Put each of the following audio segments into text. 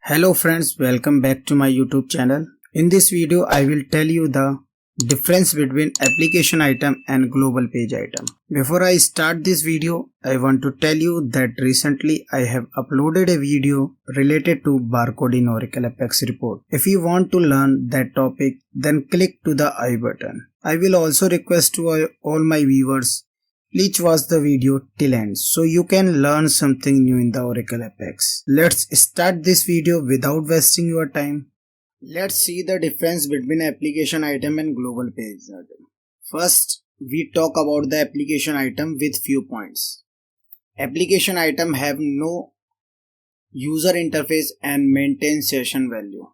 Hello friends, welcome back to my YouTube channel. In this video, I will tell you the difference between application item and global page item. Before I start this video, I want to tell you that recently I have uploaded a video related to barcode in Oracle Apex report. If you want to learn that topic, then click to the I button. I will also request to all my viewers, please watch the video till end so you can learn something new in the Oracle Apex. Let's start this video without wasting your time. Let's see the difference between application item and global page item. First, we talk about the application item with few points. Application item have no user interface and maintain session value.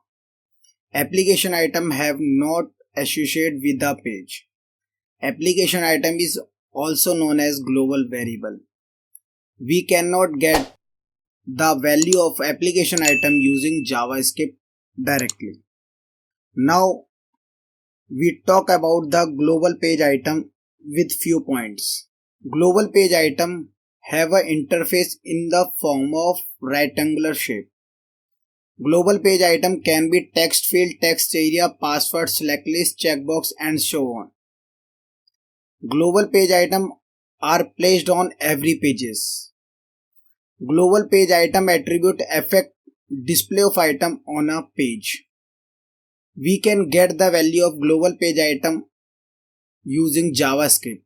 Application item have not associated with the page. Application item is also known as global variable. We cannot get the value of application item using JavaScript directly. Now we talk about the global page item with few points. Global page item have an interface in the form of rectangular shape. Global page item can be text field, text area, password, select list, checkbox and so on. Global page item are placed on every pages. Global page item attribute affect display of item on a page. We can get the value of global page item using JavaScript.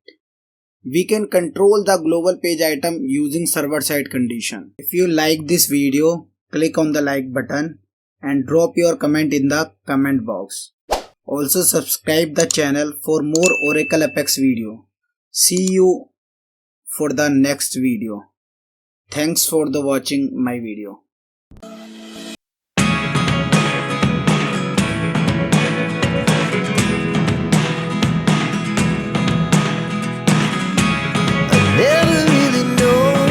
We can control the global page item using server-side condition. If you like this video, click on the like button and drop your comment in the comment box. Also subscribe the channel for more Oracle Apex video. See you for the next video. Thanks for the watching my video.